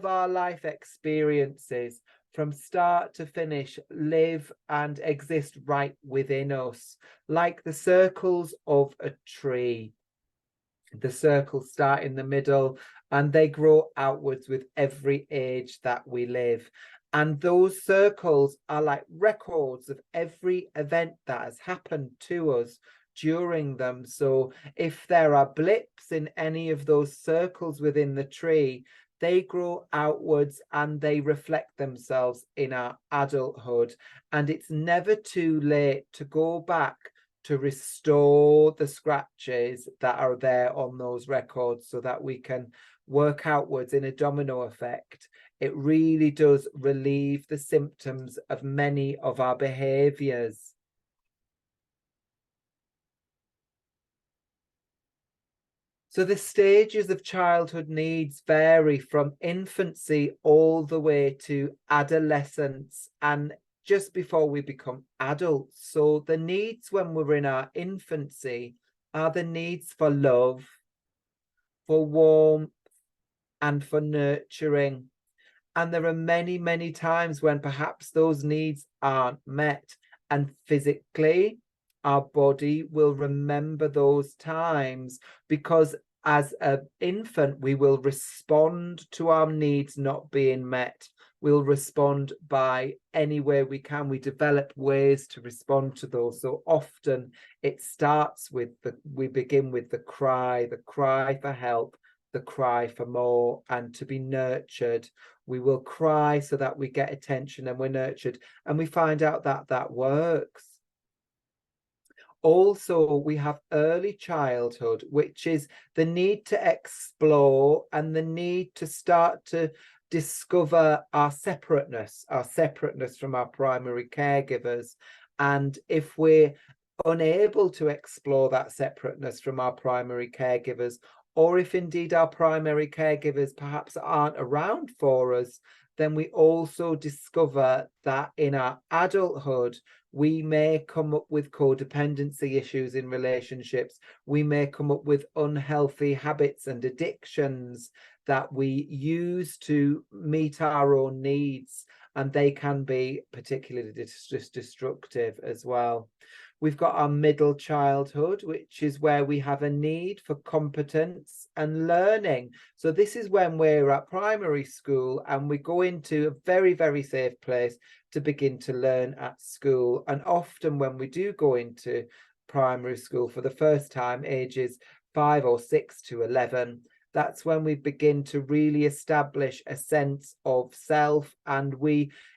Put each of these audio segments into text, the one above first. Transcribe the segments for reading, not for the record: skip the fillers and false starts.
our life experiences from start to finish live and exist right within us, like the circles of a tree. The circles start in the middle and they grow outwards with every age that we live. And those circles are like records of every event that has happened to us during them. So if there are blips in any of those circles within the tree, they grow outwards and they reflect themselves in our adulthood. And it's never too late to go back to restore the scratches that are there on those records so that we can work outwards in a domino effect. It really does relieve the symptoms of many of our behaviors. So the stages of childhood needs vary from infancy all the way to adolescence and just before we become adults. So the needs when we're in our infancy are the needs for love, for warmth, and for nurturing. And there are many, many times when perhaps those needs aren't met. And physically, our body will remember those times because as an infant, we will respond to our needs not being met. We'll respond by any way we can. We develop ways to respond to those. So often it starts with we begin with the cry for help, the cry for more and to be nurtured. We will cry so that we get attention and we're nurtured, and we find out that that works. Also, we have early childhood, which is the need to explore and the need to start to discover our separateness from our primary caregivers. And if we're unable to explore that separateness from our primary caregivers, or if indeed our primary caregivers perhaps aren't around for us, then we also discover that in our adulthood, we may come up with codependency issues in relationships. We may come up with unhealthy habits and addictions that we use to meet our own needs, and they can be particularly destructive as well. We've got our middle childhood, which is where we have a need for competence and learning. So this is when we're at primary school and we go into a very, very safe place to begin to learn at school. And often when we do go into primary school for the first time, ages 5 or 6 to 11, that's when we begin to really establish a sense of self. And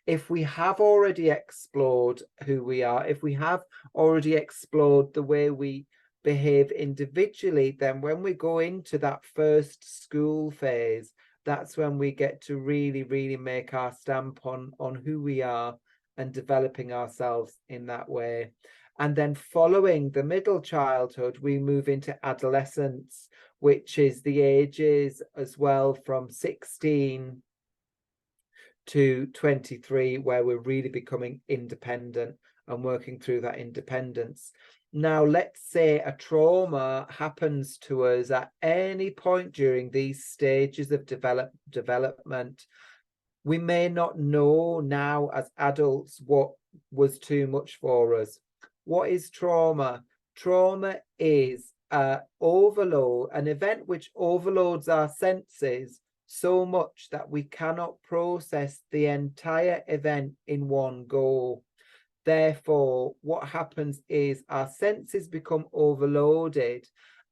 if we have already explored who we are, if we have already explored the way we behave individually, then when we go into that first school phase, that's when we get to really, really make our stamp on who we are and developing ourselves in that way. And then following the middle childhood, we move into adolescence, which is the ages as well from 16 to 23, where we're really becoming independent and working through that independence. Now, let's say a trauma happens to us at any point during these stages of development. We may not know now as adults what was too much for us. What is trauma? Trauma is overload, an event which overloads our senses so much that we cannot process the entire event in one go. Therefore, what happens is our senses become overloaded,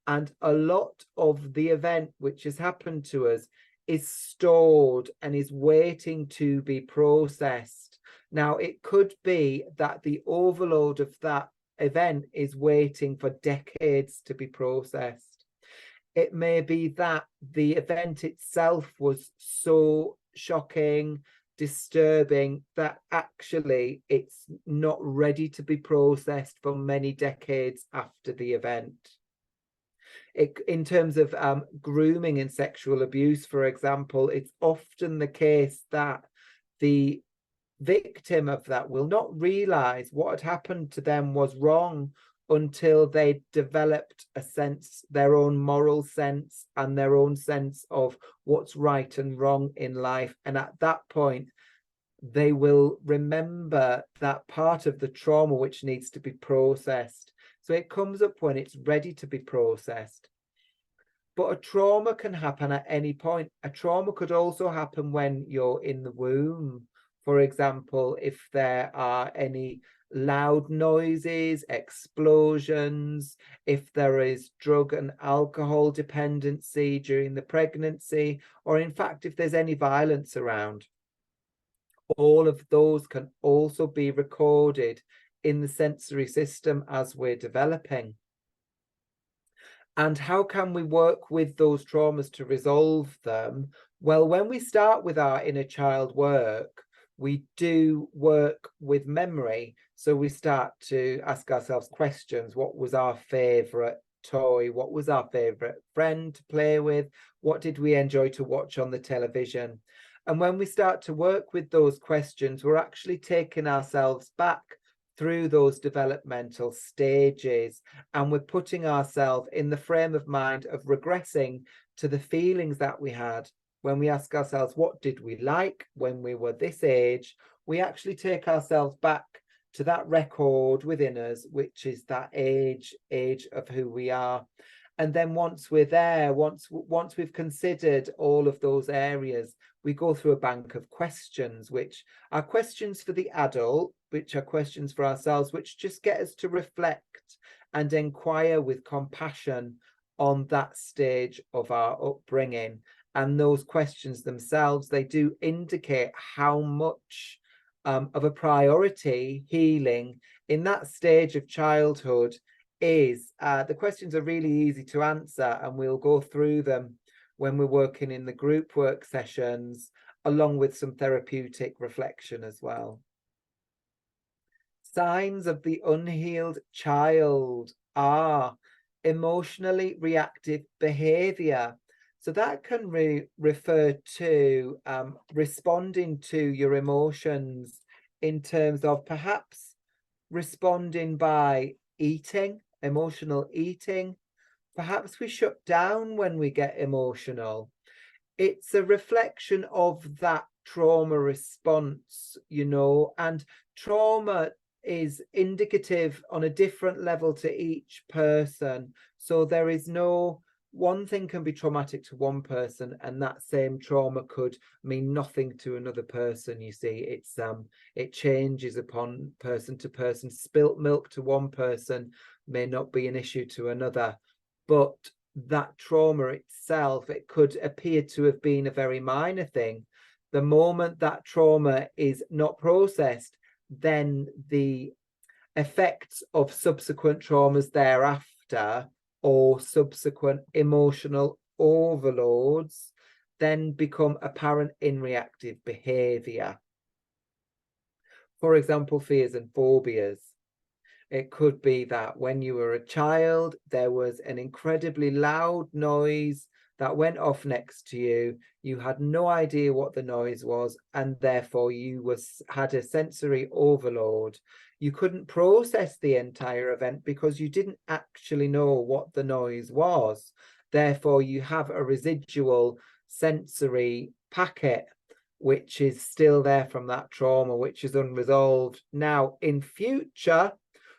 and a lot of the event which has happened to us is stored and is waiting to be processed. Now, it could be that the overload of that event is waiting for decades to be processed. It may be that the event itself was so shocking, disturbing, that actually it's not ready to be processed for many decades after the event. In terms of grooming and sexual abuse, for example, it's often the case that the victim of that will not realize what had happened to them was wrong until they developed a sense, their own moral sense and their own sense of what's right and wrong in life. And at that point, they will remember that part of the trauma which needs to be processed. So it comes up when it's ready to be processed. But a trauma can happen at any point. A trauma could also happen when you're in the womb. For example, if there are any loud noises, explosions, if there is drug and alcohol dependency during the pregnancy, or in fact, if there's any violence around, all of those can also be recorded in the sensory system as we're developing. And how can we work with those traumas to resolve them? Well, when we start with our inner child work, we do work with memory. So we start to ask ourselves questions. What was our favorite toy? What was our favorite friend to play with? What did we enjoy to watch on the television? And when we start to work with those questions, we're actually taking ourselves back through those developmental stages, and we're putting ourselves in the frame of mind of regressing to the feelings that we had when we ask ourselves, what did we like when we were this age? We actually take ourselves back to that record within us, which is that age of who we are. And then once we're there, once we've considered all of those areas, we go through a bank of questions, which are questions for the adult, which are questions for ourselves, which just get us to reflect and inquire with compassion on that stage of our upbringing. And those questions themselves, they do indicate how much of a priority healing in that stage of childhood is. The questions are really easy to answer, and we'll go through them when we're working in the group work sessions, along with some therapeutic reflection as well. Signs of the unhealed child are emotionally reactive behavior. So that can refer to responding to your emotions in terms of perhaps responding by eating, emotional eating. Perhaps we shut down when we get emotional. It's a reflection of that trauma response, and trauma is indicative on a different level to each person. So there is no one thing can be traumatic to one person, and that same trauma could mean nothing to another person. You see, it changes upon person to person. Spilt milk to one person may not be an issue to another, but that trauma itself, it could appear to have been a very minor thing. The moment that trauma is not processed, then the effects of subsequent traumas thereafter, or subsequent emotional overloads, then become apparent in reactive behavior. For example, fears and phobias. It could be that when you were a child, there was an incredibly loud noise that went off next to you. You had no idea what the noise was, and therefore you had a sensory overload. You couldn't process the entire event because you didn't actually know what the noise was. Therefore, you have a residual sensory packet which is still there from that trauma, which is unresolved. Now, in future,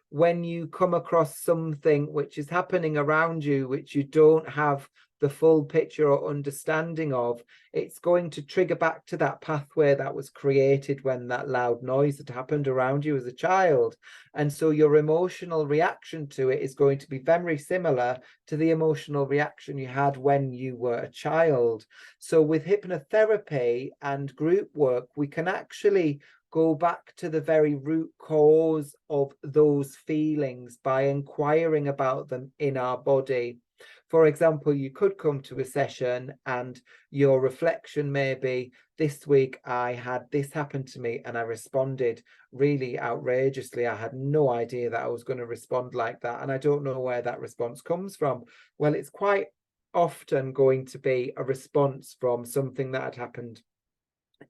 when you come across something which is happening around you, which you don't have the full picture or understanding of, it's going to trigger back to that pathway that was created when that loud noise had happened around you as a child. And so your emotional reaction to it is going to be very similar to the emotional reaction you had when you were a child. So with hypnotherapy and group work, we can actually go back to the very root cause of those feelings by inquiring about them in our body. For example, you could come to a session and your reflection may be, this week I had this happen to me and I responded really outrageously. I had no idea that I was going to respond like that, and I don't know where that response comes from. Well, it's quite often going to be a response from something that had happened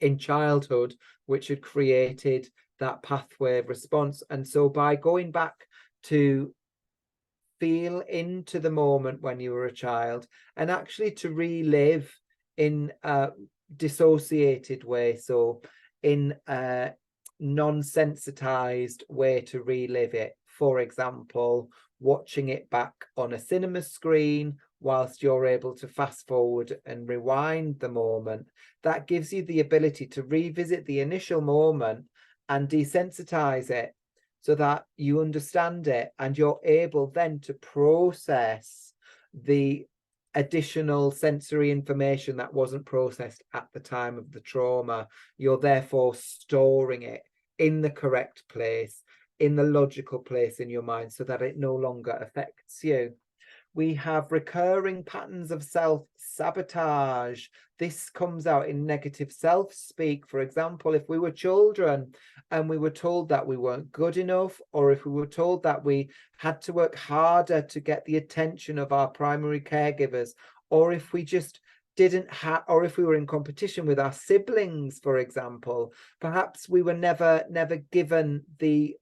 in childhood, which had created that pathway of response. And so by going back to feel into the moment when you were a child, and actually to relive in a dissociated way, so in a non-sensitized way to relive it. For example, watching it back on a cinema screen whilst you're able to fast forward and rewind the moment. That gives you the ability to revisit the initial moment and desensitize it so that you understand it, and you're able then to process the additional sensory information that wasn't processed at the time of the trauma. You're therefore storing it in the correct place, in the logical place in your mind, so that it no longer affects you. We have recurring patterns of self-sabotage. This comes out in negative self-speak. For example, if we were children and we were told that we weren't good enough, or if we were told that we had to work harder to get the attention of our primary caregivers, or if we just didn't have, or if we were in competition with our siblings, for example, perhaps we were never given the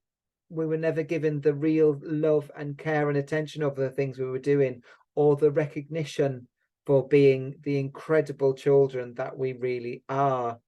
real love and care and attention of the things we were doing, or the recognition for being the incredible children that we really are.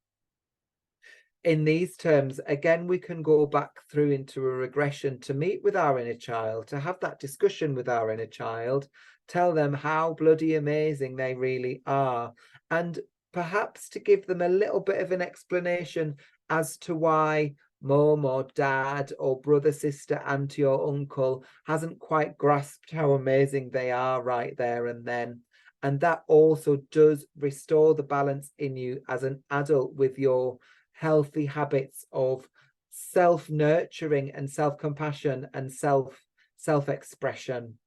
In these terms, again, we can go back through into a regression to meet with our inner child, to have that discussion with our inner child, tell them how bloody amazing they really are, and perhaps to give them a little bit of an explanation as to why mom or dad or brother, sister, auntie or uncle hasn't quite grasped how amazing they are right there and then. And that also does restore the balance in you as an adult with your healthy habits of self-nurturing and self-compassion and self-expression.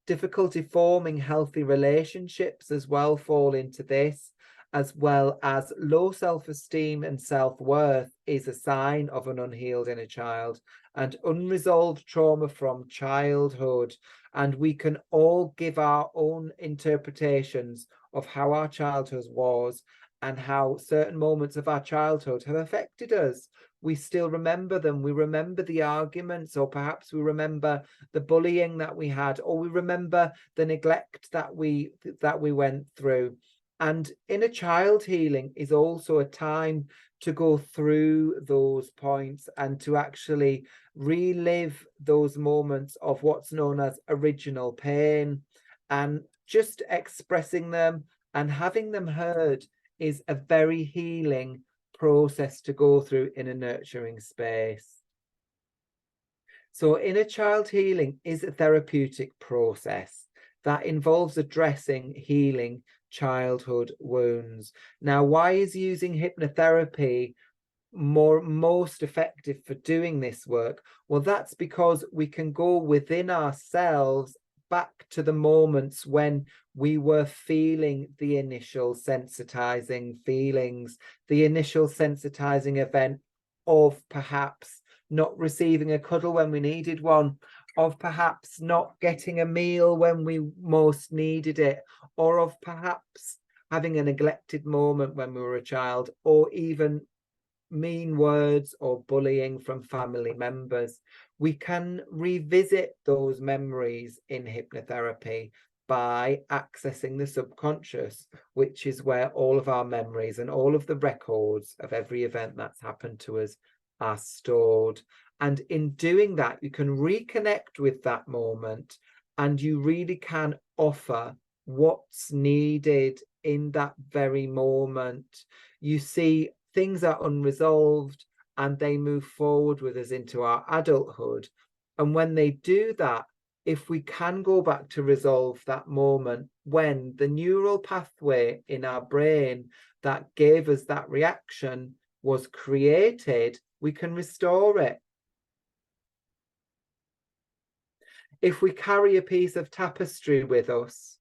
Difficulty forming healthy relationships as well fall into this, as well as low self-esteem and self-worth is a sign of an unhealed inner child, and unresolved trauma from childhood. And we can all give our own interpretations of how our childhood was and how certain moments of our childhood have affected us. We still remember them. We remember the arguments, or perhaps we remember the bullying that we had, or we remember the neglect that we went through. And inner child healing is also a time to go through those points and to actually relive those moments of what's known as original pain, and just expressing them and having them heard is a very healing process to go through in a nurturing space. So inner child healing is a therapeutic process that involves addressing, healing childhood wounds. Now, why is using hypnotherapy most effective for doing this work? Well, that's because we can go within ourselves back to the moments when we were feeling the initial sensitizing feelings, the initial sensitizing event of perhaps not receiving a cuddle when we needed one, of perhaps not getting a meal when we most needed it, or of perhaps having a neglected moment when we were a child, or even mean words or bullying from family members. We can revisit those memories in hypnotherapy by accessing the subconscious, which is where all of our memories and all of the records of every event that's happened to us are stored. And in doing that, you can reconnect with that moment, and you really can offer what's needed in that very moment. You see, things are unresolved and they move forward with us into our adulthood. And when they do that, if we can go back to resolve that moment when the neural pathway in our brain that gave us that reaction was created, we can restore it. If we carry a piece of tapestry with us,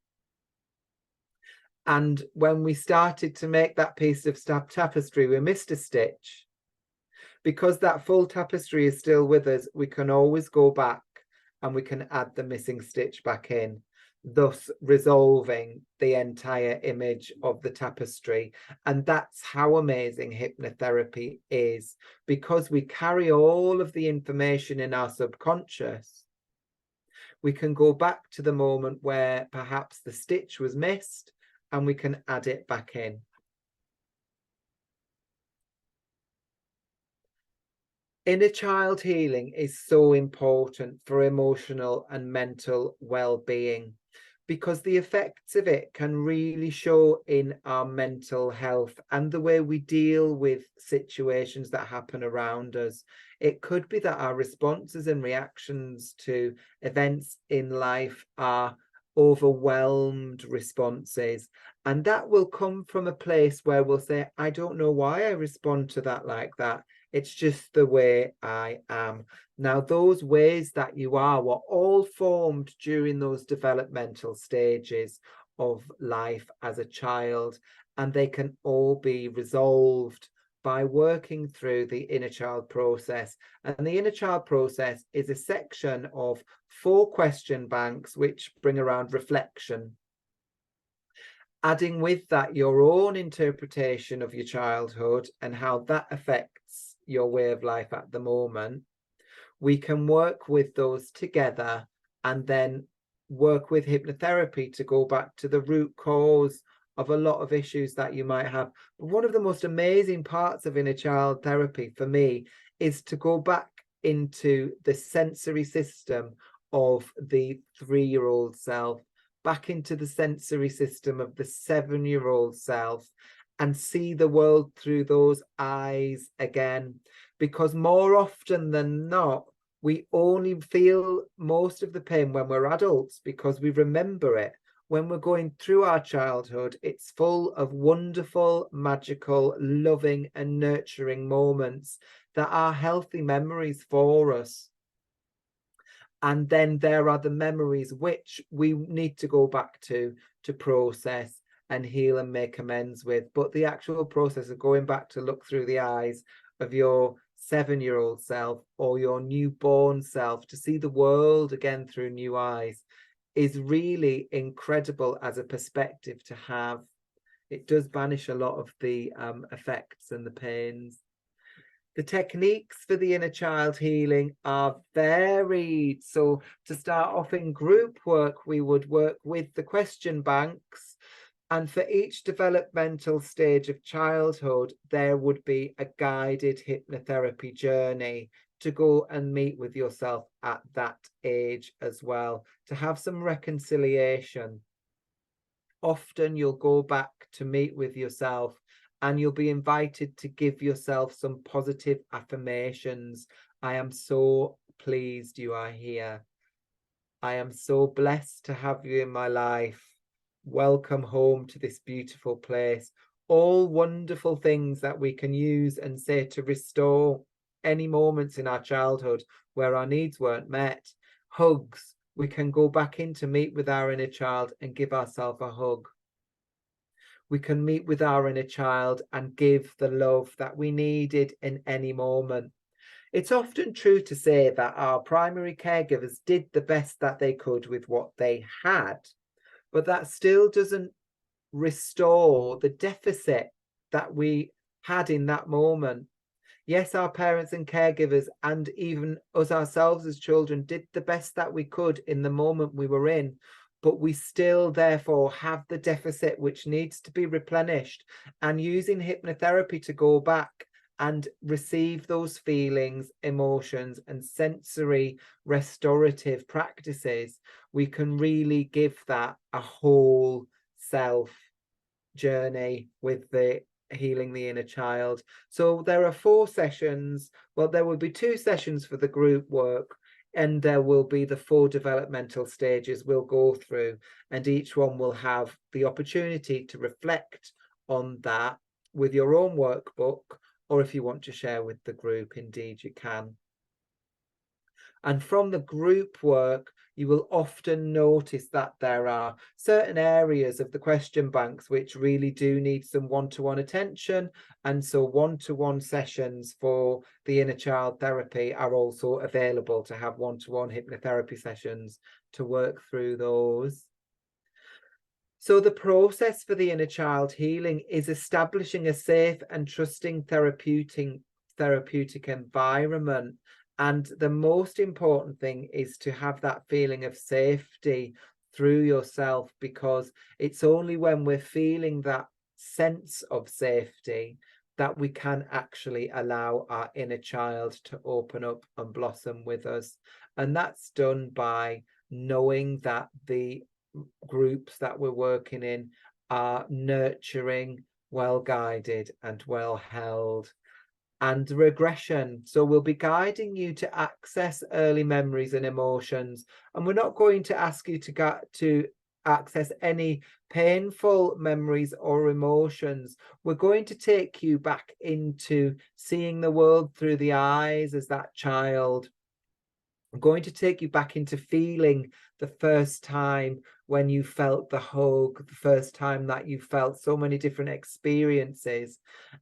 and when we started to make that piece of tapestry, we missed a stitch, because that full tapestry is still with us, we can always go back and we can add the missing stitch back in, thus resolving the entire image of the tapestry. And that's how amazing hypnotherapy is, because we carry all of the information in our subconscious. We can go back to the moment where perhaps the stitch was missed and we can add it back in. Inner child healing is so important for emotional and mental well-being, because the effects of it can really show in our mental health and the way we deal with situations that happen around us. It could be that our responses and reactions to events in life are overwhelmed responses, and that will come from a place where we'll say, I don't know why I respond to that like that. It's just the way I am. Now, those ways that you are were all formed during those developmental stages of life as a child, and they can all be resolved by working through the inner child process. And the inner child process is a section of 4 question banks which bring around reflection, adding with that your own interpretation of your childhood and how that affects your way of life at the moment. We can work with those together and then work with hypnotherapy to go back to the root cause of a lot of issues that you might have. But one of the most amazing parts of inner child therapy for me is to go back into the sensory system of the 3-year-old self, back into the sensory system of the 7-year-old self, and see the world through those eyes again. Because more often than not, we only feel most of the pain when we're adults because we remember it. When we're going through our childhood, it's full of wonderful, magical, loving and nurturing moments that are healthy memories for us. And then there are the memories which we need to go back to process and heal and make amends with. But the actual process of going back to look through the eyes of your 7-year-old self or your newborn self to see the world again through new eyes is really incredible as a perspective to have. It does banish a lot of the effects and the pains. The techniques for the inner child healing are varied. So to start off in group work, we would work with the question banks. And for each developmental stage of childhood, there would be a guided hypnotherapy journey to go and meet with yourself at that age as well, to have some reconciliation. Often you'll go back to meet with yourself and you'll be invited to give yourself some positive affirmations. I am so pleased you are here. I am so blessed to have you in my life. Welcome home to this beautiful place. All wonderful things that we can use and say to restore any moments in our childhood where our needs weren't met. Hugs. We can go back in to meet with our inner child and give ourselves a hug. We can meet with our inner child and give the love that we needed in any moment. It's often true to say that our primary caregivers did the best that they could with what they had, but that still doesn't restore the deficit that we had in that moment. Yes, our parents and caregivers and even us ourselves as children did the best that we could in the moment we were in, but we still therefore have the deficit which needs to be replenished. And using hypnotherapy to go back and receive those feelings, emotions and sensory restorative practices, we can really give that a whole self journey with the healing the inner child. So there are 4 sessions. Well, there will be 2 sessions for the group work, and there will be the 4 developmental stages we'll go through, and each one will have the opportunity to reflect on that with your own workbook, or if you want to share with the group, indeed you can. And from the group work, you will often notice that there are certain areas of the question banks which really do need some one-to-one attention. And so one-to-one sessions for the inner child therapy are also available to have one-to-one hypnotherapy sessions to work through those. So the process for the inner child healing is establishing a safe and trusting therapeutic environment And the most important thing is to have that feeling of safety through yourself, because it's only when we're feeling that sense of safety that we can actually allow our inner child to open up and blossom with us. And that's done by knowing that the groups that we're working in are nurturing, well guided, and well held. And regression. So we'll be guiding you to access early memories and emotions. And we're not going to ask you to access any painful memories or emotions. We're going to take you back into seeing the world through the eyes as that child. I'm going to take you back into feeling the first time when you felt the hug, the first time that you felt so many different experiences.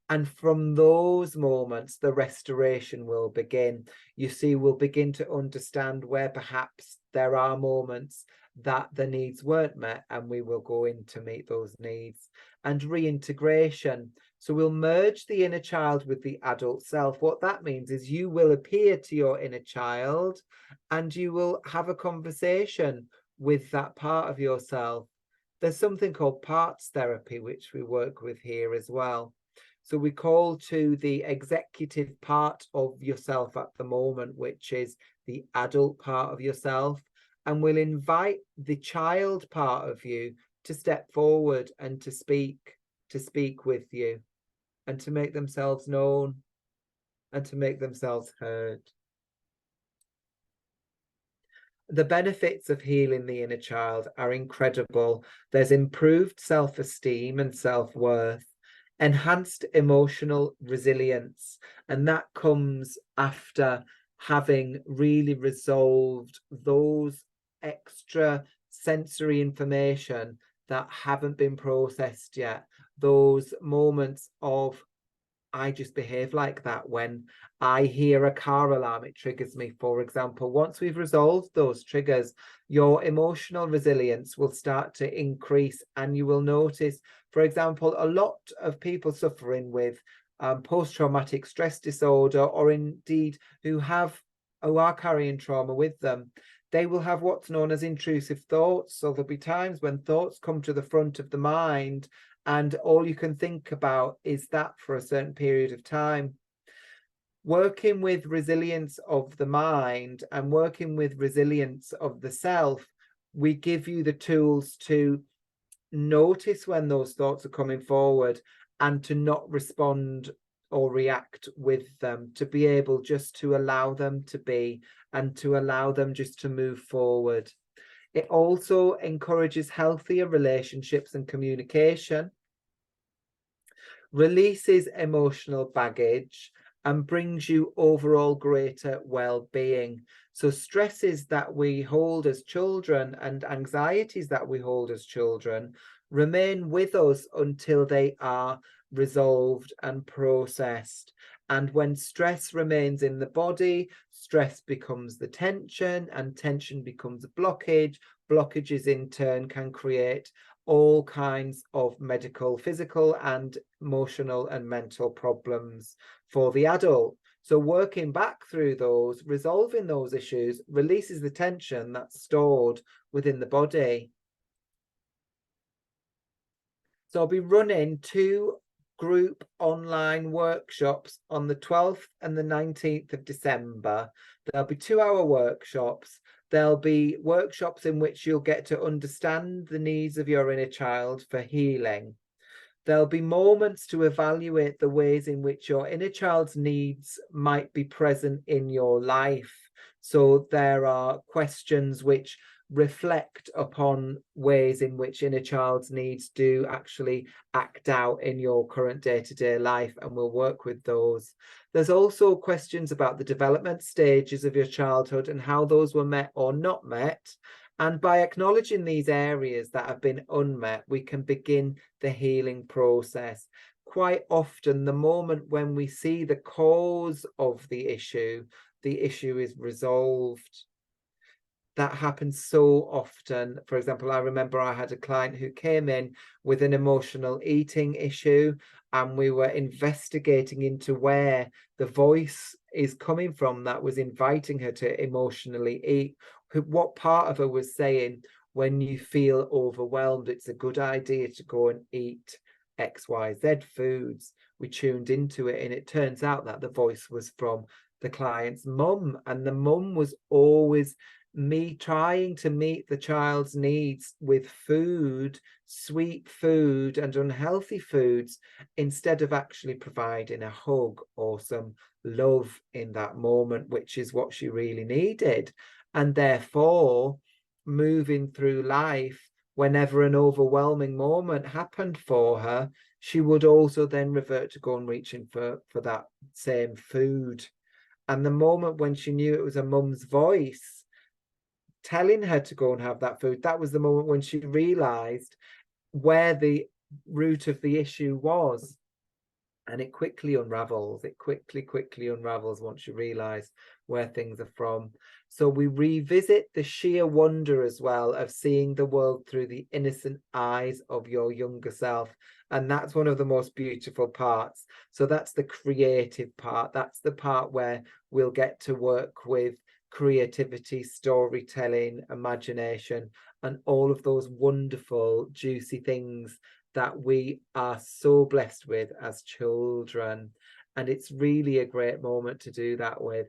And from those moments, the restoration will begin. You see, we'll begin to understand where perhaps there are moments that the needs weren't met, and we will go in to meet those needs. And reintegration. So we'll merge the inner child with the adult self. What that means is you will appear to your inner child and you will have a conversation with that part of yourself. There's something called parts therapy, which we work with here as well. So we call to the executive part of yourself at the moment, which is the adult part of yourself, and we'll invite the child part of you to step forward and to speak with you, and to make themselves known and to make themselves heard. The benefits of healing the inner child are incredible. There's improved self-esteem and self-worth, enhanced emotional resilience, and that comes after having really resolved those extra sensory information that haven't been processed yet. Those moments of, I just behave like that when I hear a car alarm, it triggers me, for example. Once we've resolved those triggers, your emotional resilience will start to increase, and you will notice, for example, a lot of people suffering with post-traumatic stress disorder, or indeed who are carrying trauma with them, they will have what's known as intrusive thoughts. So there'll be times when thoughts come to the front of the mind, and all you can think about is that for a certain period of time. Working with resilience of the mind and working with resilience of the self, we give you the tools to notice when those thoughts are coming forward and to not respond or react with them, to be able just to allow them to be and to allow them just to move forward. It also encourages healthier relationships and communication, releases emotional baggage, and brings you overall greater well-being. So stresses that we hold as children and anxieties that we hold as children remain with us until they are resolved and processed. And when stress remains in the body, stress becomes the tension, and tension becomes a blockage. Blockages in turn can create all kinds of medical, physical, and emotional and mental problems for the adult. So working back through those, resolving those issues, releases the tension that's stored within the body. So I'll be running 2 group online workshops on the 12th and the 19th of December. There'll be 2-hour workshops. There'll be workshops in which you'll get to understand the needs of your inner child for healing. There'll be moments to evaluate the ways in which your inner child's needs might be present in your life. So there are questions which reflect upon ways in which inner child's needs do actually act out in your current day-to-day life, and we'll work with those. There's also questions about the development stages of your childhood and how those were met or not met. And by acknowledging these areas that have been unmet, we can begin the healing process. Quite often, the moment when we see the cause of the issue is resolved. that happens so often. For example, I remember I had a client who came in with an emotional eating issue, and we were investigating into where the voice is coming from that was inviting her to emotionally eat. What part of her was saying, when you feel overwhelmed, it's a good idea to go and eat XYZ foods. We tuned into it, and it turns out that the voice was from the client's mum, and the mum was always me trying to meet the child's needs with food, sweet food and unhealthy foods, instead of actually providing a hug or some love in that moment, which is what she really needed. And therefore, moving through life, whenever an overwhelming moment happened for her, she would also then revert to go and reaching for that same food. And the moment when she knew it was a mum's voice telling her to go and have that food, that was the moment when she realized where the root of the issue was. And it quickly unravels. It quickly unravels once you realize where things are from. So we revisit the sheer wonder as well of seeing the world through the innocent eyes of your younger self. And that's one of the most beautiful parts. So that's the creative part. That's the part where we'll get to work with creativity, storytelling, imagination, and all of those wonderful, juicy things that we are so blessed with as children. And it's really a great moment to do that with.